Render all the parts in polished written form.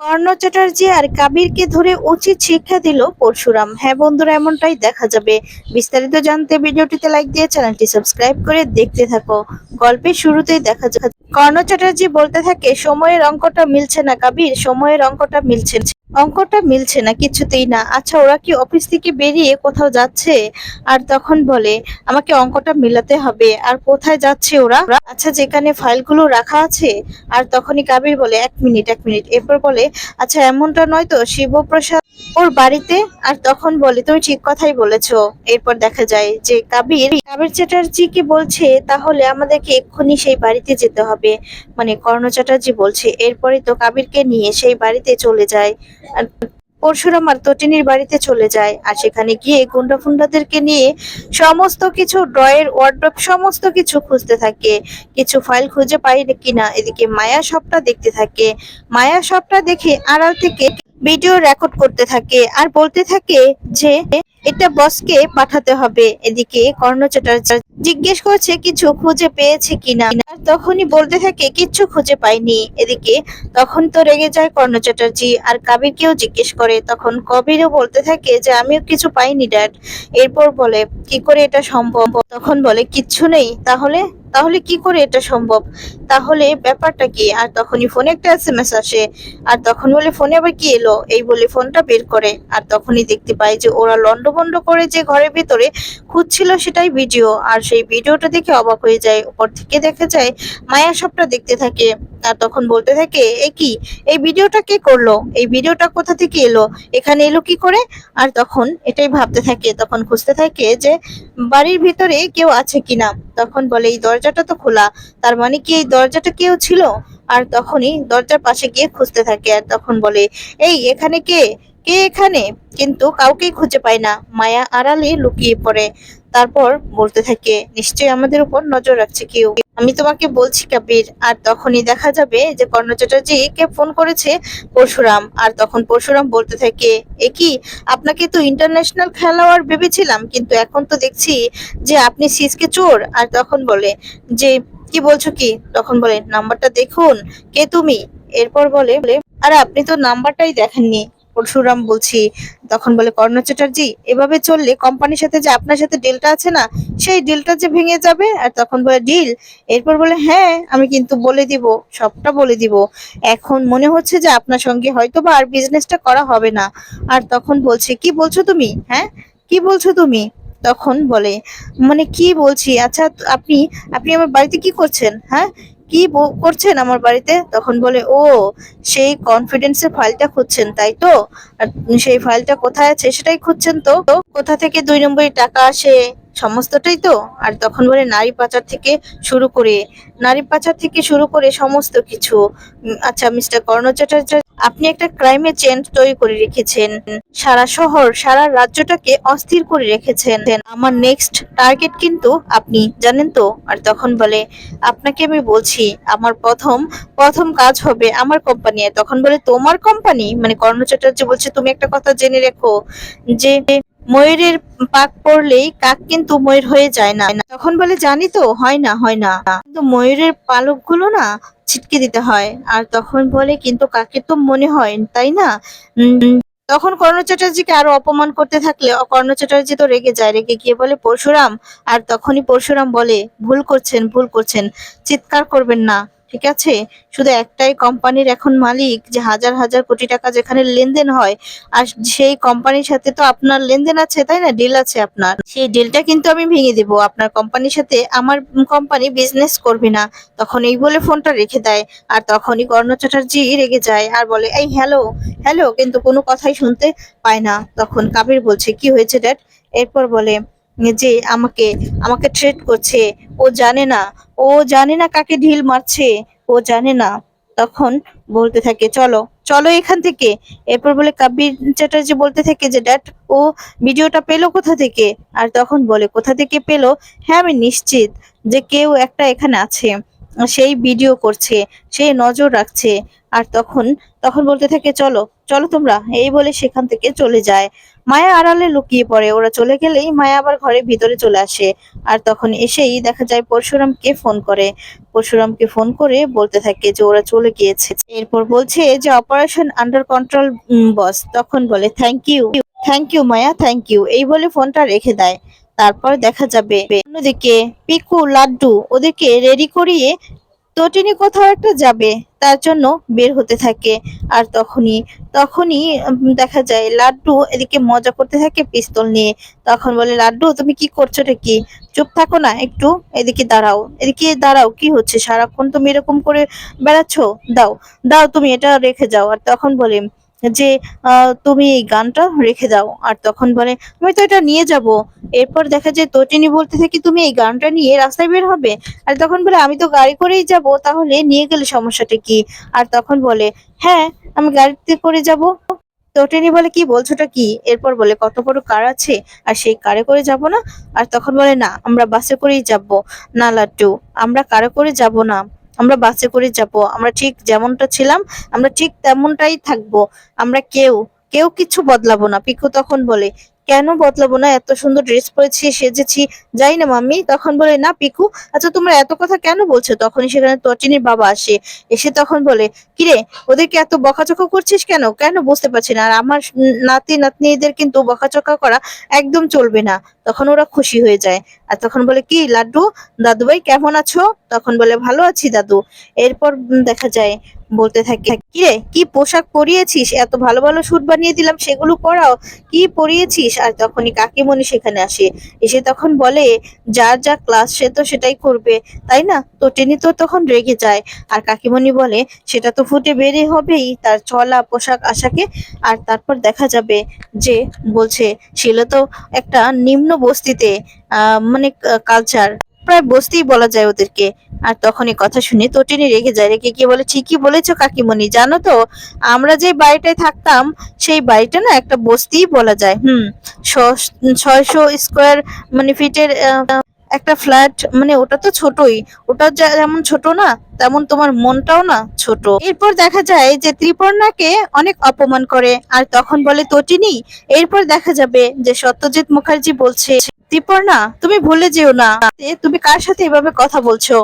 কর্ণ চ্যাটার্জি আর কাবিরকে ধরে উচিত শিক্ষা দিল পরশুরাম। হ্যাঁ বন্ধুরা, এমনটাই দেখা যাবে। বিস্তারিত জানতে ভিডিওটিতে লাইক দিয়ে চ্যানেলটি সাবস্ক্রাইব করে দেখতে থাকো। গল্পের শুরুতেই দেখা যায় কর্ণ চ্যাটার্জি বলতে থাকে, সময়ের অঙ্কটা মিলছে না কাবির, সময়ের অঙ্কটা মিলছে না, কিছুতেই না। আচ্ছা, ওরা কি অফিস থেকে বেরিয়ে কোথাও যাচ্ছে? আর তখন বলে, আমাকে অঙ্কটা মিলাতে হবে। আর কোথায় যাচ্ছে ওরা? আচ্ছা, যেখানে ফাইলগুলো রাখা আছে। আর তখনই কাবির বলে, এক মিনিট এক মিনিট। এরপর বলে, আচ্ছা এমনটা নয় তো শিবপ্রসাদ ওর বাড়িতে? আর তখন বলে, তুমি ঠিক কথাই বলেছো। এরপর দেখা যায় যে কাবির কাবির চ্যাটার্জিকে বলছে, তাহলে আমাদেরকে এক্ষুনি সেই বাড়িতে যেতে হবে। মানে কর্ণ চ্যাটার্জি বলছে। এরপরে তো কাবিরকে নিয়ে সেই বাড়িতে চলে যায়। আর পরশুরাম আর তটিনীর বাড়িতে চলে যায়। আর সেখানে গিয়ে গুন্ডা ফুন্ডাদেরকে নিয়ে সমস্ত কিছু ড্রয়ের ওয়ার্ডরোব সমস্ত কিছু খুঁজতে থাকে। কিছু ফাইল খুঁজে পাই কিনা এদিকে মায়া সবটা দেখতে থাকে। মায়া সবটা দেখে আড়াল থেকে ভিডিও রেকর্ড করতে থাকে আর বলতে থাকে যে এটা বসকে পাঠাতে হবে। এদিকে কর্ণ চ্যাটার্জি জিজ্ঞেস করছে কিছু খুঁজে পেয়েছে কিনা। আর তখনই বলতে থাকে কিচ্ছু খুঁজে পাইনি। এদিকে তখন তো রেগে যায় কর্ণ চ্যাটার্জি আর কাবিরকেও জিজ্ঞেস করে। তখন কবিরও বলতে থাকে যে আমিও কিছু পাইনি ড্যাড। এরপর বলে, কি করে এটা সম্ভব? তখন বলে, কিচ্ছু নেই। তাহলে তাহলে কি করে এটা সম্ভব? তাহলে ব্যাপারটা কি? আর তখনই ফোনে একটা এসএমএস আসে। আর তখন বলে, ফোনে আবার কি এলো? এই বলে ফোনটা বের করে। আর তখনই দেখতে পায় যে ওরা লন্ডভন্ড করে যে ঘরের ভিতরে খুঁজছিল সেটাই ভিডিও। আর সেই ভিডিওটা দেখে অবাক হয়ে যায়। উপর থেকে দেখা যায় মায়া সবটা দেখতে থাকে। আর তখন বলতে থাকে, এ কি, এই ভিডিওটা কে করলো? এই ভিডিওটা কোথা থেকে এলো? এখানে এলো কি করে? আর তখন এটাই ভাবতে থাকে। তখন খুঁজতে থাকে যে বাড়ির ভিতরে কেউ আছে কিনা। তখন বলে, এই দরজাটা তো খোলা, তার মানে কি এই দরজাটা কেউ ছিল? আর তখনই দরজার পাশে গিয়ে খুঁজতে থাকে। আর তখন বলে, এই এখানে কে? কে এখানে? কিন্তু কাউকেই খুঁজে পায় না। মায়া আড়ালে লুকিয়ে পড়ে। তারপর বলতে থাকে, নিশ্চয়ই আমাদের উপর নজর রাখছে কেউ। আমি তোমাকে বলছি কাবির। আর তখনই দেখা যাবে যে কর্ণ চ্যাটার্জি কে ফোন করেছে পরশুরাম। আর তখন পরশুরাম বলতে থাকে, এ কি, আপনাকে তো ইন্টারন্যাশনাল খেলোয়াড় ভেবেছিলাম, কিন্তু এখন তো দেখছি যে আপনি সিসকে চোর। আর তখন বলে যে, কি বলছো কি? তখন বলে, নাম্বারটা দেখুন, কে তুমি? এরপর বলে, আরে আপনি তো নাম্বারটাই দেখেননি। পরশুরাম বলছি। তখন বলে কর্ণ চ্যাটার্জি, এভাবে চললে কোম্পানির সাথে যে আপনার সাথে ডিলটা আছে না, সেই ডিলটা যে ভেঙে যাবে। আর তখন বলে, ডিল? এরপর বলে, হ্যাঁ আমি কিন্তু বলে দিব, সবটা বলে দিব। এখন মনে হচ্ছে যে আপনার সঙ্গে হয়তো বা আর বিজনেসটা করা হবে না। আর তখন বলছে, কি বলছো তুমি? হ্যাঁ, কি বলছো তুমি? তখন বলে, মানে কি বলছি? আচ্ছা, আপনি আপনি আমার বাড়িতে কি করছেন? হ্যাঁ, কি করছেন আমার বাড়িতে? তখন বলে, ও, সেই কনফিডেন্সের ফাইলটা খুঁজছেন তাই তো? আর সেই ফাইলটা কোথায় আছে সেটাই খুঁজছেন তো? কোথা থেকে 2 নম্বরে টাকা আসে সমস্তটাই তো? আর তখন বলে, নারী পাচার থেকে শুরু করে সমস্ত কিছু। আচ্ছা মিস্টার কর্ণ চ্যাটার্জি, আপনি একটা ক্রাইমের চেন তৈরি করে রেখেছেন। সারা শহর, সারা রাজ্যটাকে অস্থির করে রেখেছেন। আমার নেক্সট টার্গেট কিন্তু আপনি, জানেন তো? আর তখন বলে, আপনাকে আমি বলছি, আমার প্রথম প্রথম কাজ হবে আমার কোম্পানি। তখন বলে, তোমার কোম্পানি? মানে কর্ণ চ্যাটার্জি বলছে, তুমি একটা কথা জেনে রেখো যে ময়ূরের পাক পড়লেই কাক কিন্তু ময়ূর হয়ে যায় না। তখন বলে, জানি তো, হয় না হয় না, কিন্তু ময়ূরের পালকগুলো না ছিটকে দিতে হয়। আর তখন বলে, কিন্তু কাকে তো মনে হয়, তাই না? তখন কর্ণ চ্যাটার্জিকে আরো অপমান করতে থাকলে কর্ণ চ্যাটার্জি তো রেগে যায়। রেগে গিয়ে বলে, পরশুরাম। আর তখনই পরশুরাম বলে, ভুল করছেন, ভুল করছেন, চিৎকার করবেন না, ঠিক আছে? শুধু একটাই কোম্পানির এখন মালিক, যে হাজার হাজার কোটি টাকা যেখানে লেনদেন হয়। আর সেই কোম্পানির সাথে তো আপনার লেনদেন আছে, তাই না? ডিল আছে আপনার। সেই ডিলটা কিন্তু আমি ভেঙে দিব। আপনার কোম্পানির সাথে আমার কোম্পানি বিজনেস করবে না। তখন এই বলে ফোনটা রেখে দেয়। আর তখনই কর্ণ চ্যাটার্জি রেগে যায় আর বলে, এই হ্যালো, হ্যালো, কিন্তু কোনো কথাই শুনতে পায় না। তখন কাবির বলছে, কি হয়েছে ড্যাড? এরপর বলে যে আমাকে আমাকে থ্রেট করছে। ও জানে না, ও জানে না কাকে ঢিল মারছে, ও জানে না। তখন বলতে থাকে, চলো চলো এখান থেকে। এরপর বলে কাবির চ্যাটার্জি বলতে থাকে যে, ড্যাড, ও ভিডিওটা পেলো কোথা থেকে? আর তখন বলে, কোথা থেকে পেলো? হ্যাঁ আমি নিশ্চিত যে কেউ একটা এখানে আছে, সেই ভিডিও করছে, সে নজর রাখছে। আর তখন তখন বলতে থাকে, চলো চলো তোমরা, এই বলে সেখান থেকে চলে যায়। মায়া আড়ালে লুকিয়ে পড়ে, ওরা চলে গেলেই মায়া আবার ঘরের ভিতরে চলে আসে। আর তখন এসেই দেখা যায় পরশুরামকে ফোন করে। পরশুরামকে ফোন করে বলতে থাকে যে ওরা চলে গিয়েছে। এরপর বলছে যে অপারেশন আন্ডার কন্ট্রোল বস। তখন বলে thank you, thank you Maya, thank you, এই বলে ফোনটা রেখে দেয়। তারপর দেখা যাবে অন্যদিকে পিকু লাড্ডু ওদেরকে রেডি করিয়ে তটিনী কোথাও একটা যাবে, তার জন্য বের হতে থাকে। আর তখনই তখনই দেখা যায় লাড্ডু এদিকে মজা করতে থাকে পিস্তল নিয়ে। তখন বলে লাড্ডু তুমি কি করছো রে, কি চুপ থাকো না একটু, এদিকে দাঁড়াও, এদিকে দাঁড়াও, কি হচ্ছে সারাক্ষণ তুমি এরকম করে বেড়াচ্ছো, দাও, দাও তুমি এটা রেখে যাও। আর তখন বলে যে তুমি এই গানটা রেখে দাও। আর তখন বলে আমি তো এটা নিয়ে যাব। এরপর দেখা যায় তটিনী বলতে থাকি তুমি এই গানটা নিয়ে রাস্তায় বের হবে। আর তখন বলে আমি তো গাড়ি করেই যাব, তাহলে নিয়ে গেলে সমস্যাটা কি? আর তখন বলে হ্যাঁ, আমি গাড়িতে করে যাব। তটিনী বলে কি বলছোটা কি? এরপর বলে কত বড় কার আছে, আর সেই কারে করে যাব না? আর তখন বলে না, আমরা বাসে করেই যাব। না লাড্ডু, আমরা কারে করে যাব না, আমরা বাসে করে যাব। আমরা ঠিক যেমনটা ছিলাম আমরা ঠিক তেমনটাই থাকবো। আমরা কেউ কেউ কিছু বদলাবো না। পিকু তখন বলে কেন বদলাবো না, এত সুন্দর ড্রেস পরেছি, সেজেছি, যাই না মাম্মি। তখন বলে না পিকু, আচ্ছা তোমরা এত কথা কেন বলছো? তখনই সেখানে তটিনীর বাবা আসে। এসে তখন বলে কিরে, ওদেরকে এত বকাচকা করছিস কেন, কেন বুঝতে পারছি না। আর আমার নাতি নাতনিদের কিন্তু বকাচকা করা একদম চলবে না। তখন ওরা খুশি হয়ে যায়। আর তখন বলে কি লাড্ডু, দাদু ভাই কেমন আছো? তখন বলে ভালো আছি দাদু। এরপর দেখা যায় বলতে থাকে কিরে, কি পোশাক পরিয়েছিস, এত ভালো ভালো স্যুট বানিয়ে দিলাম সেগুলো পরাও, কি পরিয়েছিস? আর তখনই কাকিমণি সেখানে আসে। এসে তখন বলে যার যা ক্লাস সে তো সেটাই করবে, তাই না? তো টেনি তো তখন রেগে যায়। আর কাকিমণি বলে সেটা তো ফুটে বেরই হবেই, তার চলা পোশাক আশাকে। আর তারপর দেখা যাবে যে বলছে ছিল তো একটা নিম্ন বস্তিতে মানে কালচার, প্রায় বস্তিই বলা যায় ওদেরকে। আর তখনই কথা শুনে তটিনী রেগে যায়, রেগে গিয়ে বলে ঠিকই বলেছো কাকিমণি, জানো তো আমরা যে বাড়িটায় থাকতাম সেই বাড়িটা না একটা বস্তিই বলা যায়। 600 স্কোয়ার মানে ফিটের একটা ফ্ল্যাট, মানে ওটা তো ছোটই, ওটা যেমন ছোট না তেমন তোমার মনটাও না ছোট। এরপর দেখা যায় যে ত্রিপর্ণাকে অনেক অপমান করে। আর তখন বলে তটিনী, এরপর দেখা যাবে যে সত্যজিৎ মুখার্জি বলছে ত্রিপর্ণা তুমি ভুলে যেও না তুমি কার সাথে এভাবে কথা বলছো,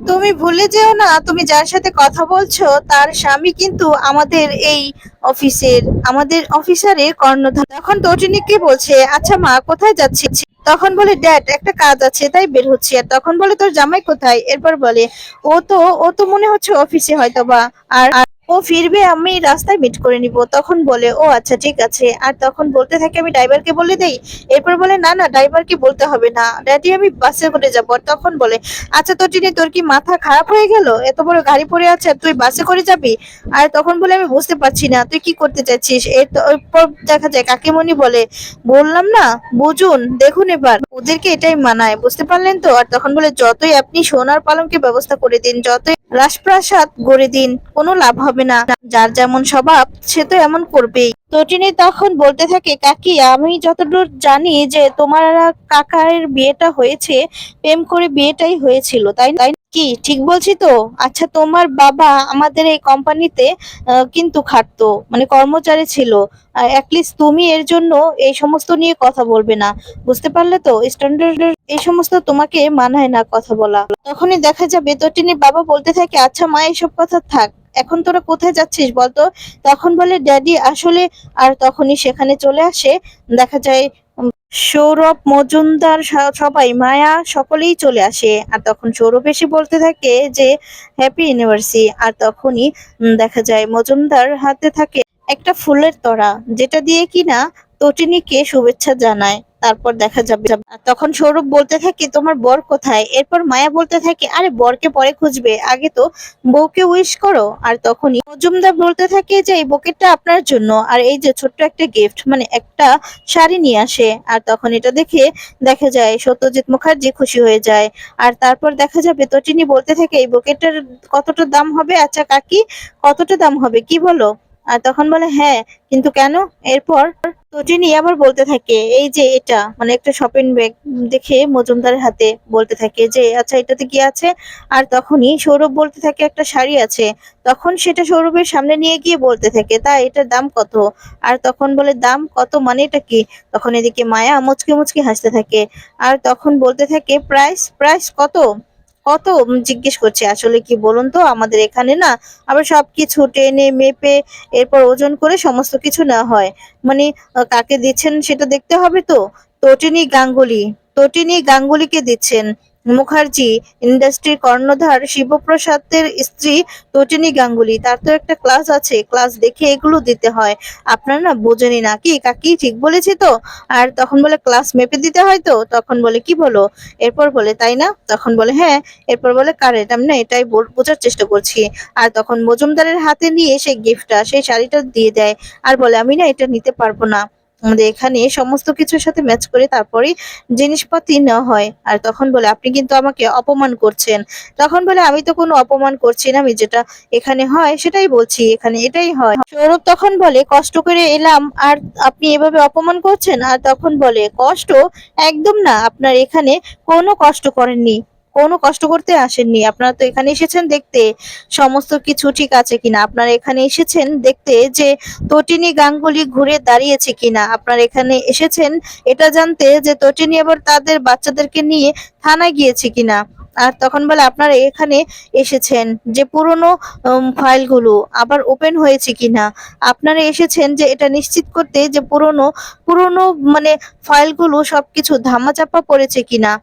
তুমি ভুলে যেও না তুমি যার সাথে কথা বলছো তার স্বামী কিন্তু আমাদের এই অফিসের, আমাদের অফিসারের কর্ণধার। তখন তটিনীকে বলছে আচ্ছা মা কোথায় যাচ্ছি? তখন বলে ড্যাড একটা কাজ আছে তাই বের হচ্ছে। আর তখন বলে তোর জামাই কোথায়? এরপর বলে ও তো মনে হচ্ছে অফিসে হয়তোবা, আর আর ও ফিরবে, আমি রাস্তায় মিট করে নিব। তখন বলে ও আচ্ছা ঠিক আছে। আর তখন বলতে থাকে আমি ড্রাইভারকে বলে দেই। এরপর বলে না না, ড্রাইভারকে বলতে হবে না ড্যাডি, আমি বাসে করে যাবো। আর তখন বলে আচ্ছা তো টিনি তোর কি মাথা খারাপ হয়ে গেল, এত বড় গাড়ি পড়ে আছে আর তুই বাসে করে যাবি? আর তখন বলে আমি বুঝতে পারছি না তুই কি করতে চাচ্ছিস। এরপর দেখা যায় কাকিমণি বলে বললাম না, বুঝুন দেখুন এবার ওদেরকে এটাই মানায়, বুঝতে পারলেন তো? আর তখন বলে যতই আপনি সোনার পালঙ্কের ব্যবস্থা করে দিন, যতই রাজপ্রাসাদ গড়ে দিন, কোনো লাভ হবে না। যার যেমন স্বভাব সে তো এমন করবেই। তটিনী তখন বলতে থাকে কাকি আমি যতদূর জানি যে তোমার কাকার বিয়েটা হয়েছে প্রেম করে, বিয়েটাই হয়েছিল তাই তাই কি ঠিক বলছি তো? আচ্ছা তোমার বাবা আমাদের এই কোম্পানিতে কিন্তু খাটতো, মানে কর্মচারী ছিল। অ্যাটলিস্ট তুমি এর জন্য এই সমস্ত নিয়ে কথা বলবে না, বুঝতে পারলে তো? স্ট্যান্ডার্ড এই সমস্ত তোমাকে মানায় না কথা বলা। তখনই দেখা যাবে তটিনীর বাবা বলতে থাকে আচ্ছা মা এসব কথা থাক, এখন তোরা কোথায় যাচ্ছিস বলতো? তখন বলে ড্যাডি আসলে। আর তখনই সেখানে চলে আসে দেখা যায় সৌরভ মজুমদার সবাই মায়া সকলেই চলে আসে। আর তখন সৌরভ এসে বলতে থাকে যে হ্যাপি ইউনিভার্সিটি। আর তখনই দেখা যায় মজুমদার হাতে থাকে একটা ফুলের তোড়া, যেটা দিয়ে কিনা তটিনীকে শুভেচ্ছা জানায়। তারপর দেখা যাবে আর তখন সৌরভ বলতে থাকে তোমার বর কোথায়? এরপর মায়া বলতে থাকে আরে বরকে পরে খুঁজবে, আগে তো বউকে উইশ করো। আর তখনই মজুমদার বলতে থাকে যে এই বুকেটটা আপনার জন্য, আর এই যে ছোট্ট একটা গিফট, মানে একটা শাড়ি নিয়ে আসে। আর তখন এটা দেখে দেখা যায় সত্যজিৎ মুখার্জি খুশি হয়ে যায়। আর তারপর দেখা যাবে তটিনী বলতে থাকে এই বুকেটটার কতটা দাম হবে? আচ্ছা কাকি কতটা দাম হবে কি বলো? আর তখন বলে হ্যাঁ, কিন্তু কেন? এরপর তটিনী আবার বলতে থাকে এই যে এটা মানে একটা শপিং ব্যাগ দেখে মজুমদারের হাতে বলতে থাকে যে আচ্ছা এটাতে কি আছে। আর তখনই সৌরভ বলতে থাকে একটা শাড়ি আছে। তখন সেটা সৌরভের সামনে নিয়ে গিয়ে বলতে থাকে তা এটার দাম কত। আর তখন বলে দাম কত মানে এটা কি। তখন এদিকে মায়া মুচকে মুচকে হাসতে থাকে। আর তখন বলতে থাকে প্রাইস প্রাইস কত কত জিজ্ঞেস করছে আসলে কি বলুন তো আমাদের এখানে না আবার সবকিছু টেনে মেপে এরপর ওজন করে সমস্ত কিছু নেওয়া হয়। মানে কাকে দিচ্ছেন সেটা দেখতে হবে তো। তটিনী গাঙ্গুলি, তটিনী গাঙ্গুলিকে দিচ্ছেন। মুখার্জি ইন্ডাস্ট্রির কর্ণধার শিবপ্রসাদের স্ত্রী তটিনী গাঙ্গুলি, তার তো একটা ক্লাস আছে, ক্লাস দেখে এগুলো দিতে হয়। আপনারা না বোঝেনি নাকি কাকি, ঠিক বলেছি তো। আর তখন বলে ক্লাস মেপে দিতে হয় তো। তখন বলে কি বলো। এরপর বলে তাই না, তখন বলে হ্যাঁ। এরপর বলে কারেক্ট, আমি না এটাই বোঝার চেষ্টা করছি। আর তখন মজুমদারের হাতে নিয়ে সেই গিফটটা সেই শাড়িটা দিয়ে দেয়। আর বলে আমি না এটা নিতে পারবো না, আমাদের এখানে সমস্ত কিছুর সাথে ম্যাচ করে তারপরেই জিনিসপাতি নেওয়া হয়। আর তখন বলে আপনি কিন্তু আমাকে অপমান করছেন। তখন বলে আমি তো কোনো অপমান করছি না, আমি যেটা এখানে হয় সেটাই বলছি, এখানে এটাই হয়। সৌরভ তখন বলে কষ্ট করে এলাম আর আপনি এভাবে অপমান করছেন। আর তখন বলে কষ্ট একদম না, আপনার এখানে কোনো কষ্ট করেননি, কোনো কষ্ট করতে আসেননি, আপনারা তো এখানে এসেছেন দেখতে সমস্ত কিছু ঠিক আছে কিনা। আপনারা এখানে এসেছেন দেখতে যে তটিনী গাঙ্গুলি ঘুরে দাঁড়িয়েছে কিনা। আপনারা এখানে এসেছেন এটা জানতে যে তটিনী আবার তাদের বাচ্চাদেরকে নিয়ে থানায় গিয়েছে কিনা। আর তখন বলে আপনারা এখানে এসেছেন যে পুরনো ফাইলগুলো আবার ওপেন হয়েছে কিনা। আপনারা এসেছেন যে এটা নিশ্চিত করতে যে পুরনো পুরনো মানে ফাইলগুলো সবকিছু ধামাচাপা পড়েছে কিনা।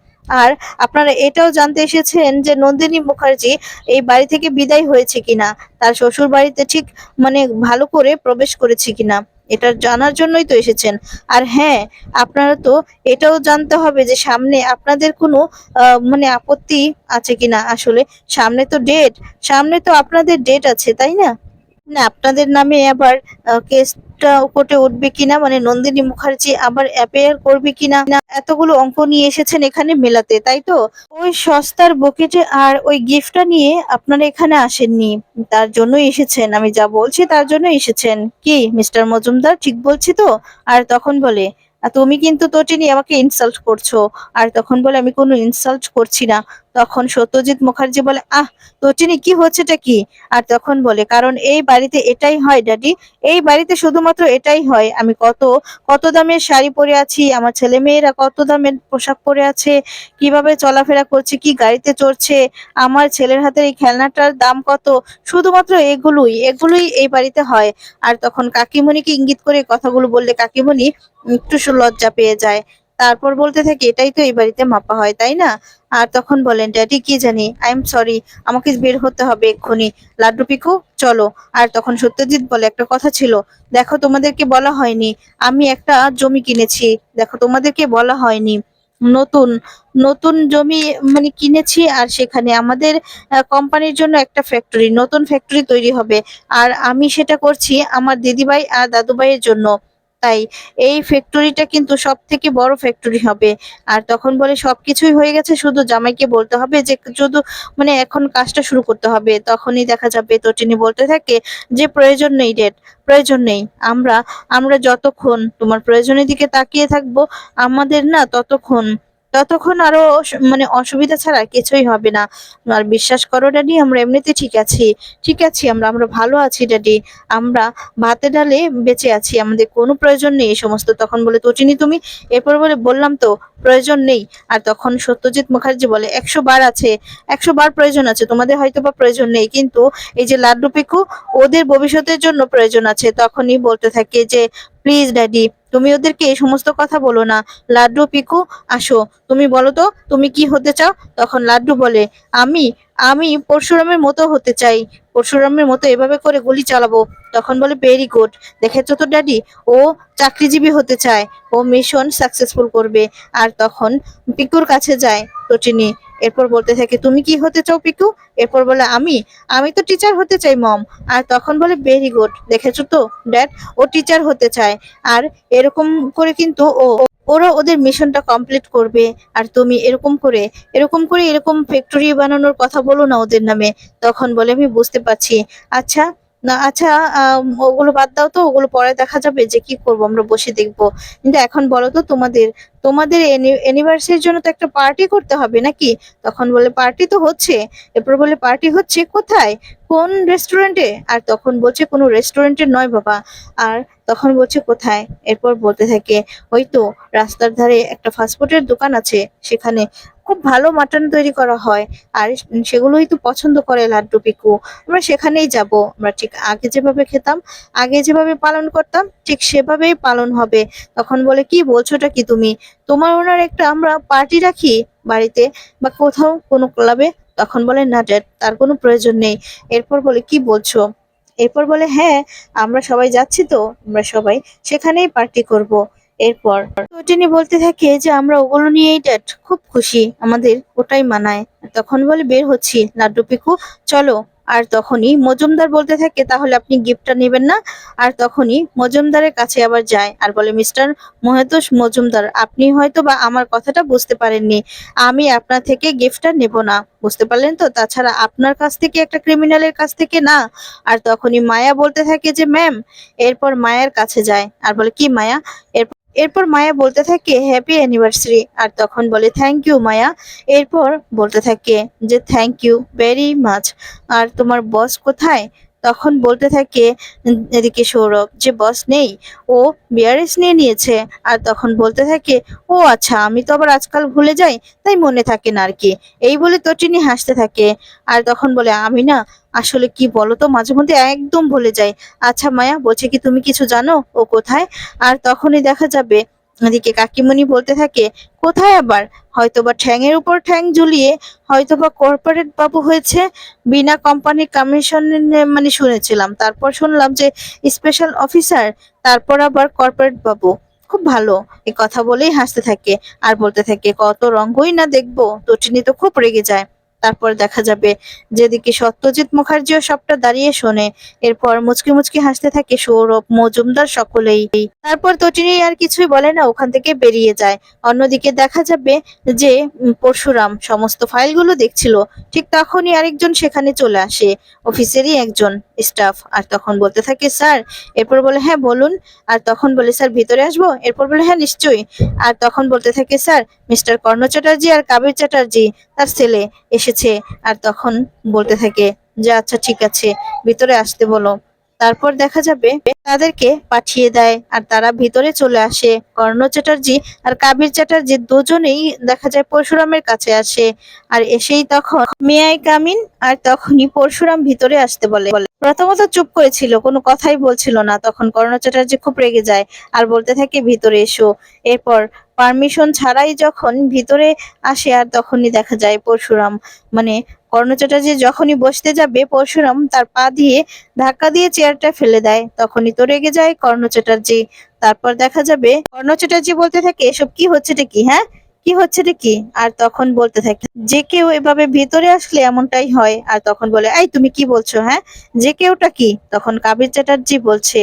আর আপনারা এটাও জানতে এসেছেন যে নন্দিনী মুখার্জি এই বাড়ি থেকে বিদায় হয়েছে কিনা, তার শ্বশুর বাড়িতে ঠিক মানে ভালো করে প্রবেশ করেছে কিনা, এটা জানার জন্যই তো এসেছেন। আর হ্যাঁ, আপনারা তো এটাও জানতে হবে যে সামনে আপনাদের কোনো মানে আপত্তি আছে কিনা। আসলে সামনে তো ডেট, সামনে তো আপনাদের ডেট আছে তাই না। না আপনাদের নামে আবার কেসটা কোর্টে উঠবে কিনা, মানে নন্দিনী মুখার্জি আবার অ্যাপেয়ার করবে কিনা, এতগুলো অঙ্ক নিয়ে এসেছেন এখানে মেলাতে তাই তো। ওই সস্তার বকেটে আর ওই গিফটটা নিয়ে আপনারা এখানে আসেননি, তার জন্যই এসেছেন, আমি যা বলছি তার জন্য এসেছেন কি মিস্টার মজুমদার, ঠিক বলছি তো। আর তখন বলে তুমি কিন্তু তটিনী আমাকে ইনসাল্ট করছো। আর তখন বলে আমি কোনো ইনসাল্ট করছি না। তখন সত্যজিৎ মুখার্জি বলে তটিনী কি হচ্ছেটা কি। আর তখন বলে কারণ এই বাড়িতে এটাই হয় ড্যাডি, এই বাড়িতে শুধুমাত্র এটাই হয়। আমি কত কত দামের শাড়ি পরে আছি, আমার ছেলে মেয়েরা কত দামের পোশাক পরে আছে, কিভাবে চলাফেরা করছে, কি গাড়িতে চড়ছে, আমার ছেলের হাতের এই খেলনাটার দাম কত, শুধুমাত্র এগুলোই এগুলোই এই বাড়িতে হয়। আর তখন কাকিমণিকে ইঙ্গিত করে কথাগুলো বললে কাকিমণি একটু লজ্জা পেয়ে যায়। তারপর বলতে থাকে এটাই তো এই বাড়িতে মাপা হয় তাই না। আর তখন বলেন ড্যাডি কি জানি, আই এম সরি, আমাকে বের হতে হবে এক্ষুনি, লাড্ডু পিকু চলো। আর তখন সত্যজিৎ বলে একটা কথা ছিল, দেখো তোমাদেরকে বলা হয়নি আমি একটা জমি কিনেছি, দেখো তোমাদেরকে বলা হয়নি নতুন নতুন জমি মানে কিনেছি। আর সেখানে আমাদের কোম্পানির জন্য একটা ফ্যাক্টরি, নতুন ফ্যাক্টরি তৈরি হবে। আর আমি সেটা করছি আমার দিদিভাই আর দাদুভাইয়ের জন্য। তাই এই ফ্যাক্টরিটা কিন্তু সব থেকে বড় ফ্যাক্টরি হবে। আর তখন বলে সবকিছুই হয়ে গেছে, শুধু জামাইকে বলতে হবে যে শুধু মানে এখন কাজটা শুরু করতে হবে, তখনই দেখা যাবে। তো তিনি বলতে থাকে যে প্রয়োজন নেই ডেট, প্রয়োজন নেই, আমরা আমরা যতক্ষণ তোমার প্রয়োজনের দিকে তাকিয়ে থাকবো আমাদের না ততক্ষণ ততক্ষণ আরো মানে অসুবিধা ছাড়া কিছুই হবে না। আর বিশ্বাস করো ড্যাডি আমরা এমনিতে ঠিক আছি, ঠিক আছি, আমরা আমরা ভালো আছি ড্যাডি, আমরা ভাতে ডালে বেঁচে আছি, আমাদের কোনো প্রয়োজন নেই এই সমস্ত। তখন বলে তটিনী তুমি, এরপর বলে বললাম তো প্রয়োজন নেই। আর তখন সত্যজিৎ মুখার্জি বলে 100 বার আছে, 100 বার প্রয়োজন আছে, তোমাদের হয়তো বা প্রয়োজন নেই, কিন্তু এই যে লাড্ডু পিকু ওদের ভবিষ্যতের জন্য প্রয়োজন আছে। তখনই বলতে থাকে যে প্লিজ ড্যাডি তুমি ওদেরকে এই সমস্ত কথা বলো না, লাড্ডু পিকু আসো, তুমি বলো তো তুমি কি হতে চাও। তখন লাড্ডু বলে আমি আমি পরশুরামের মতো হতে চাই, পরশুরামের মতো এভাবে করে গুলি চালাবো। তখন বলে ভেরি গুড, দেখেছো তো ড্যাডি, ও চাকরিজীবী হতে চায়, ও মিশন সাকসেসফুল করবে। আর তখন পিকুর কাছে যায় টটিনি। এরপর বলতে থাকে তুমি কি হতে চাও পিকু। এরপর বলে আমি আমি তো টিচার হতে চাই মম। আর তখন বলে ভেরি গুড, দেখেছো তো ড্যাড, ও টিচার হতে চায়। আর এরকম করে কিন্তু ওরা ওদের মিশনটা কমপ্লিট করবে। আর তুমি এরকম ফ্যাক্টরি বানানোর কথা বলো না ওদের নামে। তখন বলে আমি বুঝতে পারছি, আচ্ছা না আচ্ছা, ওগুলো বাদ দাও তো, ওগুলো পরে দেখা যাবে, যে কি করব, আমরা বসে দেখবো। কিন্তু এখন বলো তো, তোমাদের তোমাদের অ্যানিভার্সারির জন্য তো একটা পার্টি করতে হবে নাকি? তখন বলে পার্টি তো হচ্ছে। এরপর বলে পার্টি হচ্ছে কোথায়, কোন রেস্টুরেন্টে? আর তখন বলছে কোনো রেস্টুরেন্টে নয় বাবা। আর তখন বলছে কোথায়? এরপর বলতে থাকে ওই তো রাস্তার ধারে একটা ফাস্টফুডের দোকান আছে, সেখানে খুব ভালো মাটন তৈরি করা হয়। আর সেগুলোই তো পছন্দ করে লাড্ডু পিকু। আমরা সেখানেই যাব। আমরা ঠিক আগে যেভাবে খেতাম, আগে যেভাবে পালন করতাম, ঠিক সেভাবেই পালন হবে। তখন বলে কি বলছোটা কি তুমি? তোমার ওনার একটা আমরা পার্টি রাখি বাড়িতে বা কোথাও কোনো ক্লাবে? তখন বলে না ড্যাড, তার কোনো প্রয়োজন নেই। এরপর বলে কি বলছো? এরপর বলে হ্যাঁ, আমরা সবাই যাচ্ছি তো, আমরা সবাই সেখানেই পার্টি করব। এরপর তো তিনি বলতে থাকে যে আমরা ওগুলো নিয়েই ড্যাড খুব খুশি, আমাদের ওটাই মানায়। তখন বলে বের হচ্ছি লাড্ডু পিকু, চলো। আর তখনই মজুমদার বলতে থাকে তাহলে আপনি গিফটটা নেবেন না? আর তখনই মজুমদারের কাছে আবার যায় আর বলে মিস্টার মহেতোষ মজুমদার, আপনি হয়তো বা আমার কথাটা বুঝতে পারেননি। আমি আপনার থেকে গিফটটা নেব না, বুঝতে পারলেন তো? তাছাড়া আপনার কাছ থেকে, একটা ক্রিমিনালের কাছ থেকে না। আর তখনই মায়া বলতে থাকে যে ম্যাম। এরপর মায়ের কাছে যায় আর বলে কি মায়া? এরপর মায়া বলতে থাকে হ্যাপি অ্যানিভার্সারি। আর তখন বলে থ্যাংক ইউ মায়া। এরপর বলতে থাকে যে থ্যাংক ইউ ভেরি মাচ। আর তোমার বস কোথায়? তখন বলতে থাকে এদিকে সৌরভ যে বস নেই, ও বিআরএস নিয়ে নিয়েছে। আর তখন বলতে থাকে ও আচ্ছা, আমি তো আবার আজকাল ভুলে যাই, তাই মনে থাকে না আর কি। এই বলে তটিনী হাসতে থাকে। আর তখন বলে আমি না আসলে কি বলো তো, মাঝে মধ্যে একদম ভুলে যাই। আচ্ছা মায়া, বলছে কি তুমি কিছু জানো ও কোথায়? আর তখনই দেখা যাবে এদিকে কাকিমণি বলতে থাকে কোথায় আবার? হয়তোবা ঠ্যাংয়ের উপর ঠ্যাং ঝুলিয়ে হয়তোবা কর্পোরেট বাবু হয়েছে, বিনা কোম্পানি কমিশন, মানে শুনেছিলাম, তারপর শুনলাম যে স্পেশাল অফিসার, তারপর আবার কর্পোরেট বাবু। খুব ভালো। এই কথা বলেই হাসতে থাকে আর বলতে থাকে কত রঙ্গই না দেখবো। তটিনী তো খুব রেগে যায়। তারপর দেখা যাবে যেদিকে সত্যজিৎ মুখার্জিও সবটা দাঁড়িয়ে শোনে। এরপর মুচকি মুচকি হাসতে থাকে সৌরভ মজুমদার সকলেই। তারপর তটিনী আর কিছুই বলে না, ওখান থেকে বেরিয়ে যায়। অন্যদিকে দেখা যাবে যে পরশুরাম সমস্ত ফাইলগুলো দেখছিল। ঠিক তখনই আরেকজন সেখানে চলে আসে, অফিসেরই একজন স্টাফ। আর তখন বলতে থাকে স্যার। এরপর বলে হ্যাঁ বলুন। আর তখন বলে স্যার ভিতরে আসবো? এরপর বলে হ্যাঁ নিশ্চয়ই। আর তখন বলতে থাকে স্যার, মিস্টার কর্ণ চ্যাটার্জি আর কাবির চ্যাটার্জি, তার ছেলে এসেছে। আর তখন বলতে থাকে যে আচ্ছা ঠিক আছে, ভিতরে আসতে বলো। তারপর দেখা যাবে তাদেরকে পাঠিয়ে দেয় আর তারা ভিতরে চলে আসে। কর্ণ চ্যাটার্জি আর কাবির চ্যাটার্জি দুজনেই দেখা যায় পরশুরামের কাছে আসে। আর এসেই তখন মে আই কাম ইন? আর তখনই পরশুরাম ভিতরে আসতে বলে। প্রথমত চুপ করেছিল, কোনো কথাই বলছিল না। তখন কর্ণ চ্যাটার্জি খুব রেগে যায় আর বলতে থাকে ভিতরে এসো। এরপর পারমিশন ছাড়াই যখন ভিতরে আসে আর তখনই দেখা যায় পরশুরাম, মানে কর্ণ চ্যাটার্জি যখনই বসতে যাবে পরশুরাম তার পা দিয়ে ধাক্কা দিয়ে চেয়ারটা ফেলে দেয়। তখনই তো রেগে যায় কর্ণ চ্যাটার্জি। তারপর দেখা যাবে কর্ণ চ্যাটার্জি বলতে থাকে এসব কি হচ্ছেটা কি, হ্যাঁ কি হচ্ছেটা কি? আর তখন বলতে থাকে যে কেউ এভাবে ভিতরে আসলে এমনটাই হয়। আর তখন বলে এই তুমি কি বলছো, হ্যাঁ যে কেউটা কি? তখন কাবির চ্যাটার্জি বলছে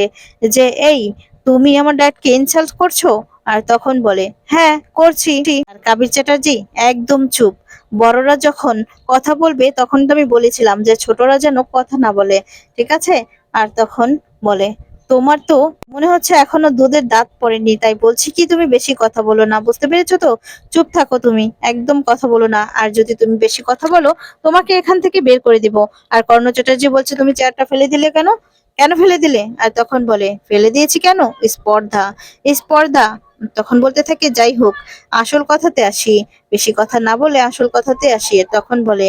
যে এই তুমি আমার ড্যাডকে ইনসাল্ট করছো। আর তখন বলে হ্যাঁ করছি। আর কাবির চ্যাটার্জি একদম চুপ। বড়রা যখন কথা বলবে তখন তো আমি বলেছিলাম যে ছোটরা যেন কথা না বলে, ঠিক আছে? আর তখন বলে তোমার তো মনে হচ্ছে এখনো দুধের দাঁত পড়েনি, তাই বলছি কি তুমি বেশি কথা বলো না, বুঝতে পেরেছো তো? চুপ থাকো তুমি, একদম কথা বলো না। আর যদি তুমি বেশি কথা বলো তোমাকে এখান থেকে বের করে দিব। আর কর্ণ চ্যাটার্জি বলছে তুমি চেয়ারটা ফেলে দিলে কেন? কেন ফেলে দিলে? আর তখন বলে ফেলে দিয়েছি কেন, স্পর্ধা, স্পর্ধা। তখন বলতে থাকে যাই হোক, আসল কথাতে আসি। বেশি কথা না বলে আসল কথাতে আসি। তখন বলে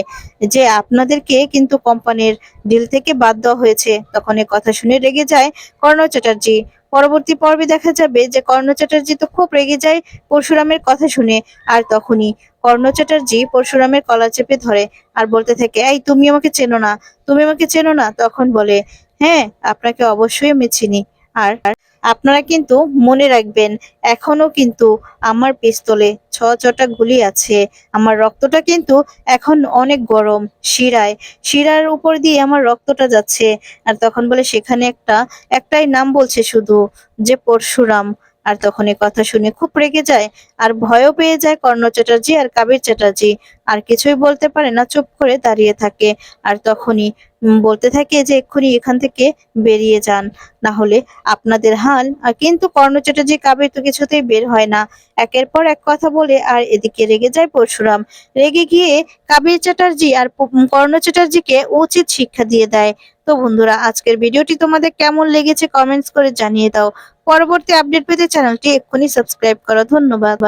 যে আপনাদেরকে কিন্তু কোম্পানির ডিল থেকে বাদ দেওয়া হয়েছে। তখন এ কথা শুনে রেগে যায় কর্ণ চ্যাটার্জি। পরবর্তী পর্বে দেখা যাবে যে কর্ণ চ্যাটার্জি তো খুব রেগে যায় পরশুরামের কথা শুনে। আর তখনই কর্ণ চ্যাটার্জি পরশুরামের কলার চেপে ধরে আর বলতে থাকে এই তুমি আমাকে চেনো না, তুমি আমাকে চেনো না? তখন বলে হ্যাঁ আপনাকে অবশ্যই আমি চিনি। আর আপনারা কিন্তু মনে রাখবেন, এখনো কিন্তু আমার পিস্তলে ৬ গুলি আছে। আমার রক্তটা কিন্তু এখন অনেক গরম, শিরায়, শিরার উপর দিয়ে আমার রক্তটা যাচ্ছে। আর তখন বলে সেখানে একটাই নাম বলছে শুধু, যে পরশুরাম। আর তখন এই কথা শুনে খুব রেগে যায় আর ভয়ও পেয়ে যায় কর্ণ চ্যাটার্জি আর কাবির চ্যাটার্জি। আর কিছুই বলতে পারে না, চুপ করে দাঁড়িয়ে থাকে। আর তখনই বলতে থাকে যে এক্ষুনি এখান থেকে বেরিয়ে যান, না হলে আপনাদের হাল। আর কিন্তু কর্ণ চ্যাটার্জি কাবির তো কিছুতেই বের হয় না, একের পর এক কথা বলে। আর এদিকে রেগে যায় পরশুরাম। রেগে গিয়ে কাবির চ্যাটার্জি আর কর্ণ চ্যাটার্জিকে উচিত শিক্ষা দিয়ে দেয়। তো বন্ধুরা, আজকের ভিডিওটি তোমাদের কেমন লেগেছে কমেন্টস করে জানিয়ে দাও। পরবর্তী আপডেট পেতে চ্যানেলটি এক্ষুনি সাবস্ক্রাইব করো। ধন্যবাদ।